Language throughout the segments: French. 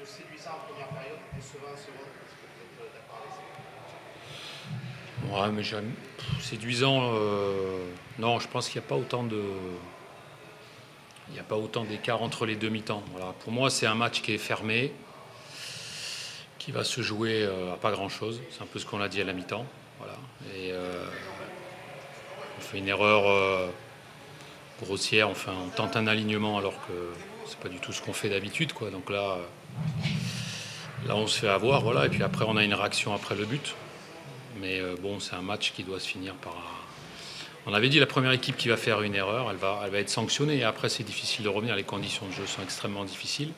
plutôt séduisant en première période, décevant en seconde. Est-ce que vous êtes d'accord avec ça? Ouais, mais séduisant, non, je pense qu'il n'y a pas autant de. Il n'y a pas autant d'écart entre les deux mi-temps. Voilà. Pour moi, c'est un match qui est fermé, qui va se jouer à pas grand-chose. C'est un peu ce qu'on a dit à la mi-temps. Voilà. Et on fait une erreur grossière. Enfin, on tente un alignement alors que c'est pas du tout ce qu'on fait d'habitude, quoi. Donc là, on se fait avoir, voilà. Et puis après, on a une réaction après le but. Mais bon, c'est un match qui doit se finir par. On avait dit la première équipe qui va faire une erreur, elle va être sanctionnée. Et après, c'est difficile de revenir. Les conditions de jeu sont extrêmement difficiles.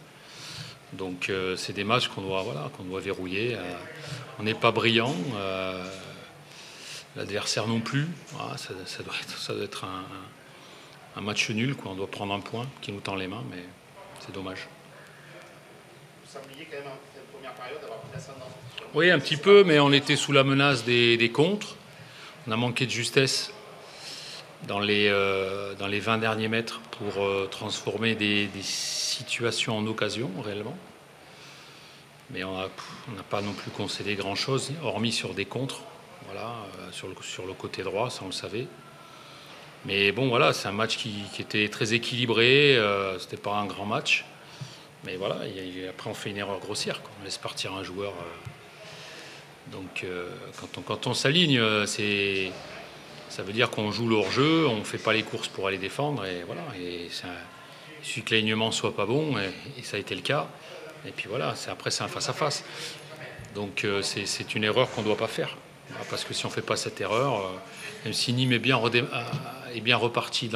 Donc, c'est des matchs qu'on doit verrouiller. On n'est pas brillant. L'adversaire non plus. Voilà, ça doit être un match nul, quoi. On doit prendre un point qui nous tend les mains, mais c'est dommage. Vous sembliez quand même en cette première période avoir pris l'ascendant. Oui, un petit peu, mais on était sous la menace des contres. On a manqué de justesse dans les 20 derniers mètres pour transformer des situations en occasion, réellement. Mais on n'a pas non plus concédé grand-chose, hormis sur des contres, voilà, sur le côté droit, ça on le savait. Mais bon, voilà, c'est un match qui était très équilibré, c'était pas un grand match. Mais voilà, après on fait une erreur grossière, quoi. On laisse partir un joueur. Donc quand on s'aligne, ça veut dire qu'on joue le hors-jeu, on ne fait pas les courses pour aller défendre. Et voilà, il suffit que l'alignement soit pas bon, et ça a été le cas. Et puis voilà, après c'est un face-à-face. Donc c'est une erreur qu'on ne doit pas faire. Parce que si on ne fait pas cette erreur, même si Nîmes est bien reparti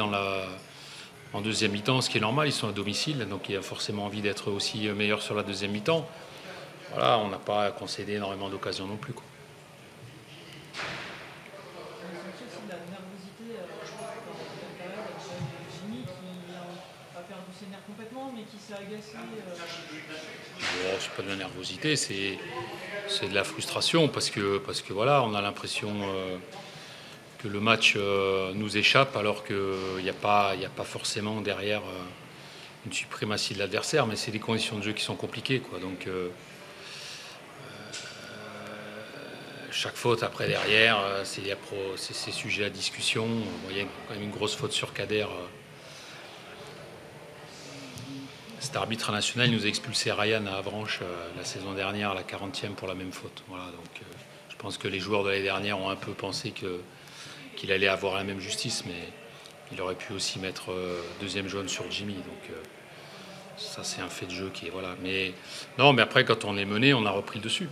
en deuxième mi-temps, ce qui est normal, ils sont à domicile, donc il a forcément envie d'être aussi meilleur sur la deuxième mi-temps. Voilà, on n'a pas concédé énormément d'occasions non plus, quoi. On a senti aussi de la nervosité dans cette période avec Jimmy qui a perdu ses nerfs complètement, mais qui s'est agacé. Bon, c'est pas de la nervosité, c'est de la frustration parce que voilà, on a l'impression que le match nous échappe alors qu'il n'y a pas forcément derrière une suprématie de l'adversaire, mais c'est les conditions de jeu qui sont compliquées, quoi. Donc chaque faute après derrière, c'est sujet à discussion. Il y a quand même une grosse faute sur Kader. Cet arbitre national nous a expulsé Ryan à Avranches la saison dernière, à la 40e, pour la même faute. Voilà, donc je pense que les joueurs de l'année dernière ont un peu pensé qu'il allait avoir la même justice, mais il aurait pu aussi mettre deuxième jaune sur Jimmy. Donc ça, c'est un fait de jeu qui est voilà. Mais non, mais après, quand on est mené, on a repris le dessus.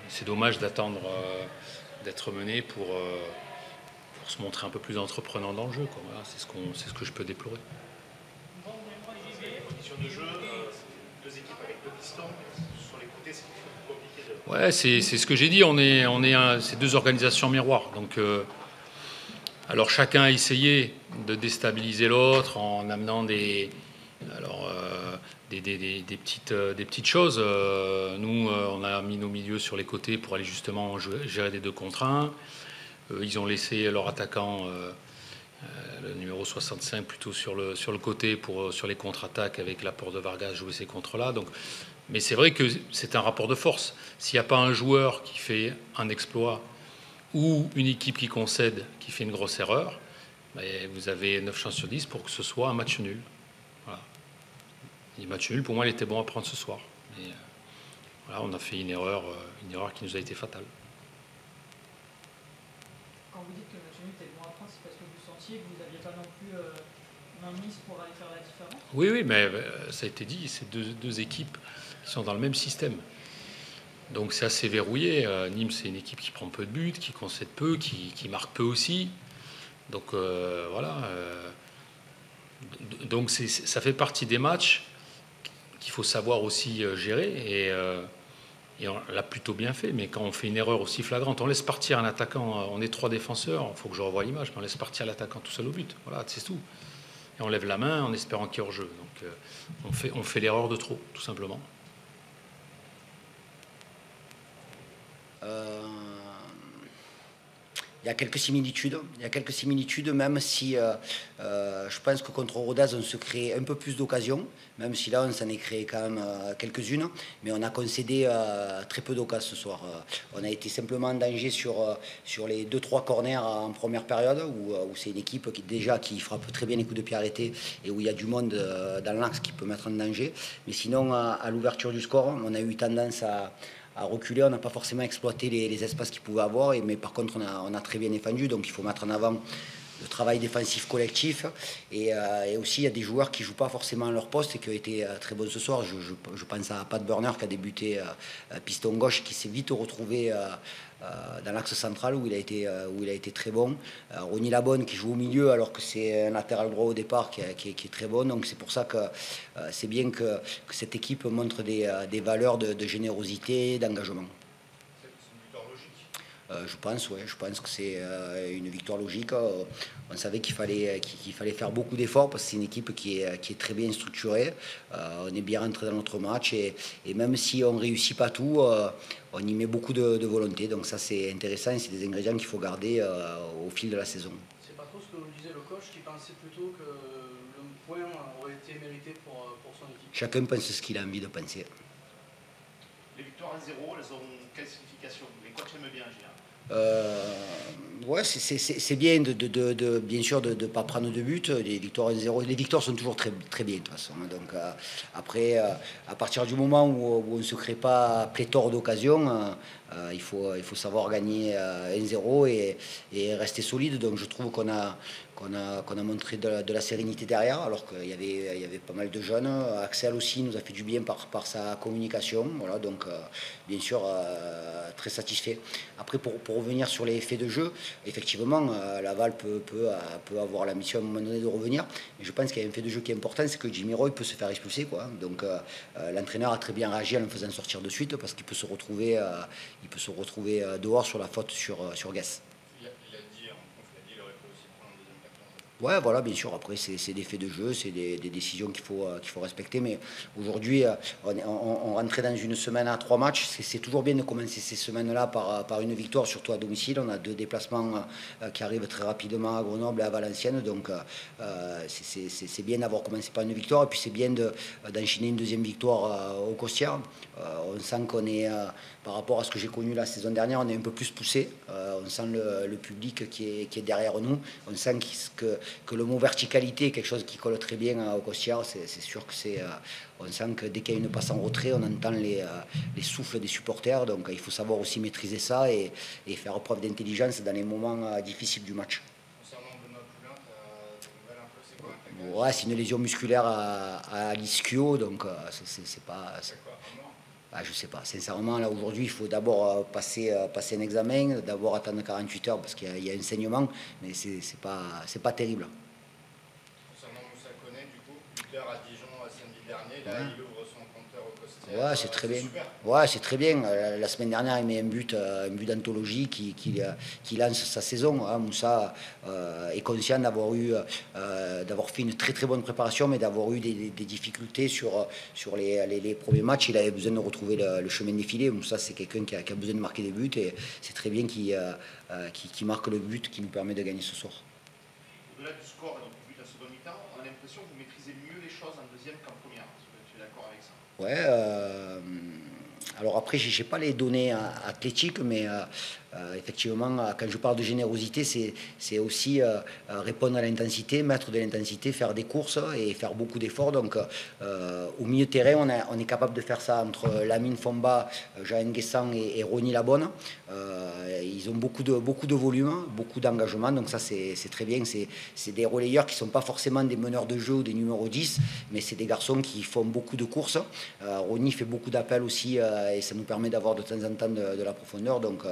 C'est dommage d'attendre d'être mené pour se montrer un peu plus entreprenant dans le jeu, quoi. Voilà, c'est ce que je peux déplorer. Les conditions de jeu, deux équipes avec deux pistons, sur les côtés, c'est plus compliqué de. Ouais, c'est ce que j'ai dit. C'est deux organisations miroirs. Donc, alors chacun a essayé de déstabiliser l'autre en amenant des petites choses. Nous, on a mis nos milieux sur les côtés pour aller justement gérer des 2 contre 1. Ils ont laissé leur attaquant, le numéro 65, plutôt sur le côté sur les contre-attaques avec l'apport de Vargas, jouer ces contres-là. Donc, mais c'est vrai que c'est un rapport de force. S'il n'y a pas un joueur qui fait un exploit ou une équipe qui concède, qui fait une grosse erreur, vous avez 9 chances sur 10 pour que ce soit un match nul. Voilà. Et match nul, pour moi, il était bon à prendre ce soir. Mais voilà, on a fait une erreur qui nous a été fatale. Quand vous dites que le match nul était bon à prendre, c'est parce que vous sentiez que vous n'aviez pas non plus main mise pour aller faire la différence? Oui, mais ça a été dit, c'est deux équipes qui sont dans le même système. Donc c'est assez verrouillé. Nîmes, c'est une équipe qui prend peu de buts, qui concède peu, qui marque peu aussi. Donc voilà. Donc ça fait partie des matchs qu'il faut savoir aussi gérer. Et on l'a plutôt bien fait. Mais quand on fait une erreur aussi flagrante, on laisse partir un attaquant. On est 3 défenseurs. Il faut que je revoie l'image, mais on laisse partir l'attaquant tout seul au but. Voilà, c'est tout. Et on lève la main en espérant qu'il y ait hors-jeu. Donc on fait l'erreur de trop, tout simplement. Il y a quelques similitudes. Il y a quelques similitudes, même si je pense que contre Rodez, on se crée un peu plus d'occasions, même si là, on s'en est créé quand même quelques-unes. Mais on a concédé très peu d'occasions ce soir. On a été simplement en danger sur les 2-3 corners en première période, où c'est une équipe qui frappe très bien les coups de pied arrêtés et où il y a du monde dans l'axe qui peut mettre en danger. Mais sinon, à l'ouverture du score, on a eu tendance à reculer, on n'a pas forcément exploité les espaces qu'il pouvait avoir, mais par contre on a très bien défendu, donc il faut mettre en avant le travail défensif collectif et aussi il y a des joueurs qui ne jouent pas forcément à leur poste et qui ont été très bons ce soir. Je pense à Pat Burner qui a débuté piston gauche, qui s'est vite retrouvé dans l'axe central où il a été très bon. Ronny Labonne qui joue au milieu alors que c'est un latéral droit au départ qui est très bon. Donc c'est pour ça que c'est bien que cette équipe montre des valeurs de générosité, d'engagement. Je pense que c'est une victoire logique. On savait qu'il fallait faire beaucoup d'efforts parce que c'est une équipe qui est très bien structurée. On est bien rentré dans notre match et même si on ne réussit pas tout, on y met beaucoup de volonté. Donc ça c'est intéressant et c'est des ingrédients qu'il faut garder au fil de la saison. C'est pas trop ce que disait le coach qui pensait plutôt que le point aurait été mérité pour son équipe. Chacun pense ce qu'il a envie de penser. Les victoires à 0, elles ont quelle signification? Les coachs aiment bien en général. Ouais, c'est bien bien sûr de ne pas prendre de but. Les victoires 1-0, les victoires sont toujours très, très bien de toute façon. Donc après, à partir du moment où on ne se crée pas pléthore d'occasions, il faut savoir gagner 1-0 et rester solide. Donc je trouve qu'on a montré de la sérénité derrière, alors qu'il y avait pas mal de jeunes. Axel aussi nous a fait du bien par sa communication. Voilà, donc bien sûr très satisfait. Après, pour revenir sur les faits de jeu, effectivement, Laval peut avoir la mission à un moment donné de revenir. Mais je pense qu'il y a un fait de jeu qui est important, c'est que Jimmy Roy peut se faire expulser, quoi. Donc l'entraîneur a très bien réagi en le faisant sortir de suite parce qu'il peut se retrouver dehors sur la faute sur Guess. Il a dit, il aurait pu aussi prendre un deuxième carton. Ouais, voilà, bien sûr. Après, c'est des faits de jeu, c'est des décisions qu'il faut respecter. Mais aujourd'hui, on rentrait dans une semaine à 3 matchs. C'est toujours bien de commencer ces semaines-là par une victoire, surtout à domicile. On a 2 déplacements qui arrivent très rapidement à Grenoble et à Valenciennes. Donc, c'est bien d'avoir commencé par une victoire. Et puis, c'est bien d'enchaîner une deuxième victoire au Costières. On sent qu'on est, par rapport à ce que j'ai connu la saison dernière, on est un peu plus poussé. On sent le public qui est derrière nous. On sent que le mot verticalité est quelque chose qui colle très bien au Costières. C'est sûr que on sent que dès qu'il y a une passe en retrait, on entend les souffles des supporters. Donc il faut savoir aussi maîtriser ça et faire preuve d'intelligence dans les moments difficiles du match. Concernant Benoît Poulain, tu as des nouvelles un peu, c'est quoi? Ouais, c'est une lésion musculaire à l'ischio, donc c'est pas... je sais pas. Sincèrement, là aujourd'hui, il faut d'abord passer un examen, d'abord attendre 48 heures parce qu'il y a un saignement, mais c'est pas terrible. Concernant Moussa Koné, du coup, buteur à Dijon samedi dernier, là il ouvre son compteur au Costières. Ouais, c'est très bien. Super. Ouais, c'est très bien. La semaine dernière, il met un but d'anthologie qui lance sa saison. Hein. Moussa est conscient d'avoir fait une très très bonne préparation, mais d'avoir eu des difficultés sur les premiers matchs. Il avait besoin de retrouver le chemin défilé. Moussa, c'est quelqu'un qui a besoin de marquer des buts et c'est très bien qu'il marque le but qui nous permet de gagner ce soir. Au-delà du score et du but de la seconde mi-temps, on a l'impression que vous maîtrisez mieux les choses en deuxième qu'en première. Est-ce que tu es d'accord avec ça? Ouais. Alors après, je n'ai pas les données athlétiques, mais effectivement, quand je parle de générosité, c'est aussi répondre à l'intensité, mettre de l'intensité, faire des courses et faire beaucoup d'efforts. Donc au milieu de terrain, on est capable de faire ça entre Lamine Fomba, Jean Nguessan et Ronny Labonne. Ils ont beaucoup de volume, beaucoup d'engagement, donc ça c'est très bien. C'est des relayeurs qui ne sont pas forcément des meneurs de jeu ou des numéros 10, mais c'est des garçons qui font beaucoup de courses. Ronny fait beaucoup d'appels aussi et ça nous permet d'avoir de temps en temps de la profondeur. Donc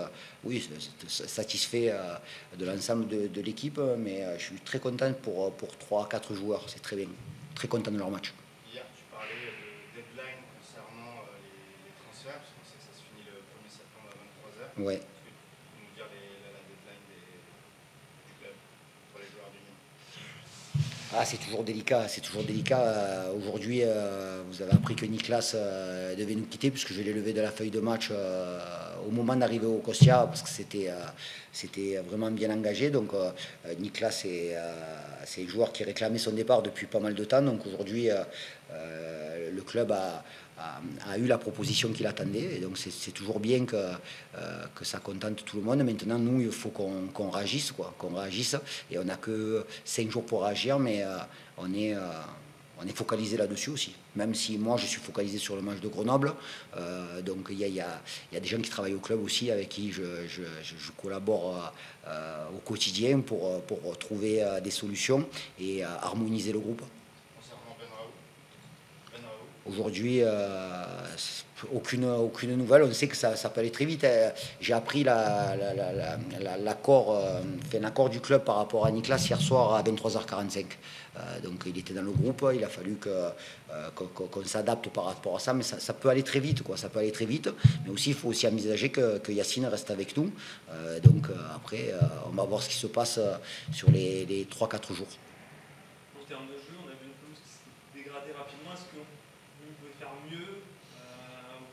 oui, satisfait de l'ensemble de l'équipe, mais je suis très content pour 3-4 joueurs. C'est très bien, très content de leur match. Hier, tu parlais de deadline concernant les transferts, parce qu'on sait que ça se finit le 1er septembre à 23h. Ouais. Est-ce que tu peux nous dire la deadline du club pour les joueurs du Nîmes? Ah, c'est toujours délicat, c'est toujours délicat. Aujourd'hui, vous avez appris que Niklas devait nous quitter puisque je l'ai levé de la feuille de match au moment d'arriver au Kostia parce que c'était vraiment bien engagé. Donc Niklas, c'est le joueur qui réclamait son départ depuis pas mal de temps. Donc aujourd'hui, le club a eu la proposition qu'il attendait. Et donc c'est toujours bien que ça contente tout le monde. Maintenant, nous, il faut qu'on réagisse, quoi, qu'on réagisse. Et on n'a que 5 jours pour réagir, mais on est focalisé là-dessus aussi. Même si moi, je suis focalisé sur le match de Grenoble. Donc il y a des gens qui travaillent au club aussi, avec qui je collabore au quotidien pour trouver des solutions et harmoniser le groupe. Concernant Ben Raoult. Aujourd'hui, aucune nouvelle. On sait que ça peut aller très vite. J'ai appris l'accord du club par rapport à Niklas hier soir à 23h45. Donc il était dans le groupe. Il a fallu qu'on s'adapte par rapport à ça. Mais ça peut aller très vite, quoi. Ça peut aller très vite. Mais aussi, il faut aussi envisager que Yacine reste avec nous. Donc après, on va voir ce qui se passe sur les 3-4 jours. En termes de jeu, on a vu une pelouse qui s'est dégradée rapidement. Est-ce que vous pouvez faire mieux?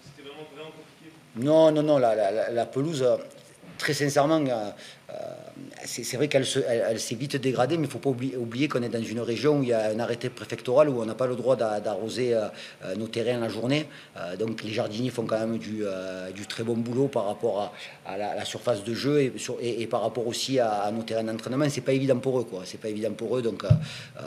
C'était vraiment compliqué? Non, la pelouse, très sincèrement, c'est vrai qu'elle s'est vite dégradée, mais il ne faut pas oublier qu'on est dans une région où il y a un arrêté préfectoral où on n'a pas le droit d'arroser nos terrains la journée. Donc les jardiniers font quand même du très bon boulot par rapport à la surface de jeu et par rapport aussi à nos terrains d'entraînement. C'est pas évident pour eux, quoi. C'est pas évident pour eux. Donc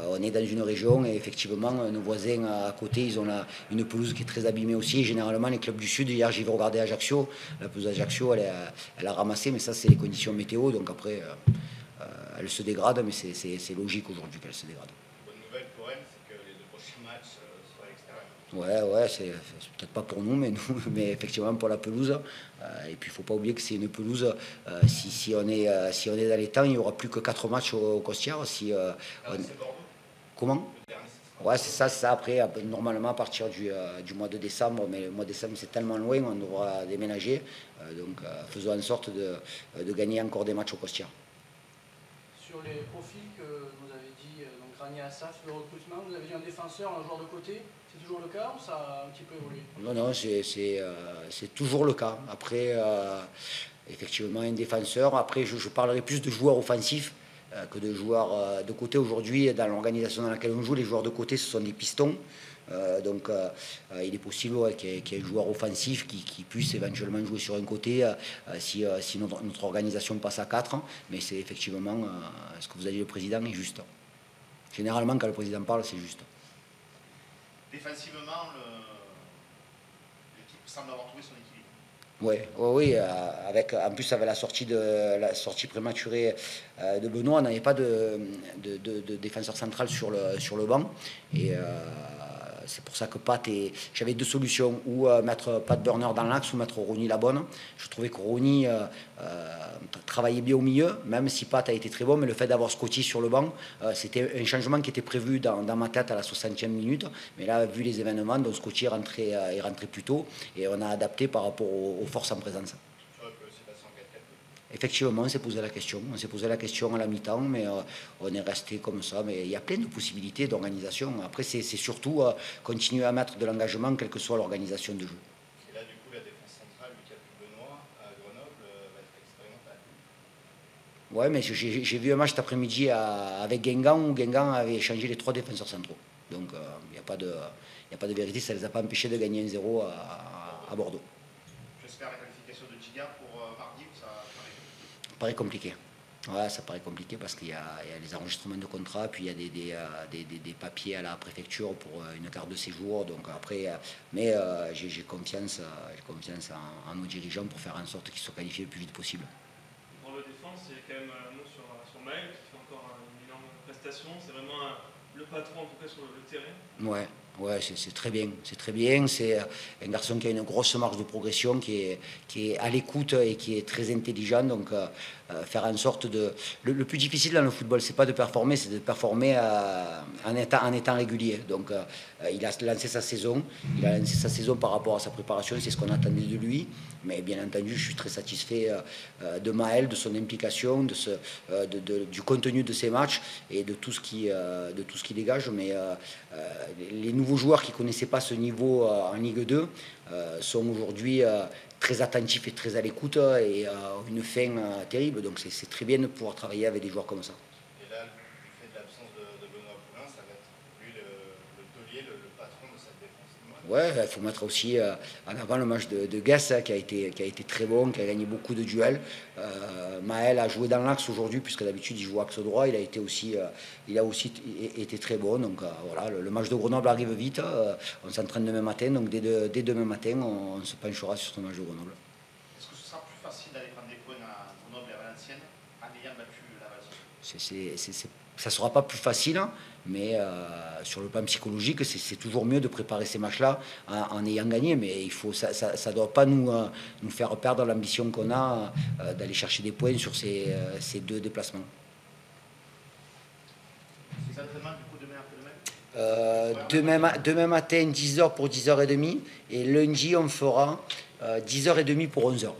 on est dans une région et effectivement nos voisins à côté, ils ont une pelouse qui est très abîmée aussi. Et généralement les clubs du Sud, hier j'ai regardé Ajaccio, la pelouse d'Ajaccio, elle a ramassé, mais ça c'est les conditions météo. Donc après, elle se dégrade, mais c'est logique aujourd'hui qu'elle se dégrade. Bonne nouvelle pour elle, c'est que les 2 prochains matchs soient à l'extérieur. Ouais, c'est peut-être pas pour nous, mais effectivement pour la pelouse. Et puis il ne faut pas oublier que c'est une pelouse. Si on est dans les temps, il n'y aura plus que 4 matchs au Costières. C'est Bordeaux. Comment? Le dernier, c'est Ouais, c'est ça. Après, normalement à partir du mois de décembre, mais le mois de décembre c'est tellement loin, on devra déménager. Donc faisons en sorte de gagner encore des matchs au Costières. Sur les profils que vous avez dit, donc Rania Assaf, le recrutement, vous avez dit un défenseur, un joueur de côté, c'est toujours le cas ou ça a un petit peu évolué? Non, c'est toujours le cas. Après, effectivement, un défenseur. Après, je parlerai plus de joueurs offensifs que de joueurs de côté. Aujourd'hui, dans l'organisation dans laquelle on joue, les joueurs de côté, ce sont des pistons. Donc il est possible qu'il y ait un joueur offensif qui puisse éventuellement jouer sur un côté si notre organisation passe à 4. Mais c'est effectivement ce que vous a dit le président est juste. Généralement, quand le président parle, c'est juste. Défensivement, l'équipe semble avoir trouvé son équilibre. Oui, en plus avec la sortie prématurée de Benoît, on n'avait pas de défenseur central sur le banc. Et c'est pour ça que j'avais 2 solutions, ou mettre Pat Burner dans l'axe ou mettre Ronny Labonne. Je trouvais que Ronny travaillait bien au milieu, même si Pat a été très bon, mais le fait d'avoir Scotty sur le banc, c'était un changement qui était prévu dans ma tête à la 60e minute. Mais là, vu les événements, donc Scotty est rentré plus tôt et on a adapté par rapport aux forces en présence. Effectivement, on s'est posé la question. On s'est posé la question à la mi-temps, mais on est resté comme ça. Mais il y a plein de possibilités d'organisation. Après, c'est surtout continuer à mettre de l'engagement, quelle que soit l'organisation de jeu. Et là, du coup, la défense centrale, vu qu'il n'y a plus Benoît à Grenoble, va être expérimentale. Ouais, mais j'ai vu un match cet après-midi avec Guingamp où Guingamp avait changé les 3 défenseurs centraux. Donc, il n'y a pas de vérité. Ça ne les a pas empêchés de gagner 1-0 à Bordeaux. J'espère la qualification de Giga pour mardi, ou ça paraît compliqué. Ouais, ça paraît compliqué parce qu'il y a les enregistrements de contrat, puis il y a des papiers à la préfecture pour une carte de séjour. Donc après, mais j'ai confiance en nos dirigeants pour faire en sorte qu'ils soient qualifiés le plus vite possible. Pour le défense, il y a quand même un mot sur Maël qui fait encore une énorme prestation. C'est vraiment le patron en tout cas sur le terrain. Ouais, Ouais, c'est très bien. C'est très bien. C'est un garçon qui a une grosse marge de progression, qui est à l'écoute et qui est très intelligent. Donc, faire en sorte de. Le plus difficile dans le football, c'est pas de performer, c'est de performer en étant régulier. Donc, il a lancé sa saison. Il a lancé sa saison par rapport à sa préparation. C'est ce qu'on attendait de lui. Mais bien entendu, je suis très satisfait de Maël, de son implication, du contenu de ses matchs et de tout ce qui dégage. Mais les nouveaux joueurs qui ne connaissaient pas ce niveau en Ligue 2 sont aujourd'hui très attentifs et très à l'écoute et une fin terrible. Donc c'est très bien de pouvoir travailler avec des joueurs comme ça. Et là, du fait de l'absence de Benoît Poulain, ça va être lui le taulier, le patron de cette défense. Ouais, il faut mettre aussi en avant le match de Guess qui a été très bon, qui a gagné beaucoup de duels. Maël a joué dans l'axe aujourd'hui, puisque d'habitude il joue axe droit. Il a aussi été très bon. Donc voilà, le match de Grenoble arrive vite. On s'entraîne demain matin, donc dès demain matin, on se penchera sur ce match de Grenoble. Est-ce que ce sera plus facile d'aller prendre des points à Grenoble et à Valenciennes en ayant battu Laval? Ça ne sera pas plus facile, mais sur le plan psychologique, c'est toujours mieux de préparer ces matchs-là en ayant gagné. Mais ça ne doit pas nous faire perdre l'ambition qu'on a d'aller chercher des points sur ces deux déplacements. Les entraînements, du coup, demain après-demain Demain matin, 10h pour 10h30. Et lundi, on fera 10h30 pour 11h.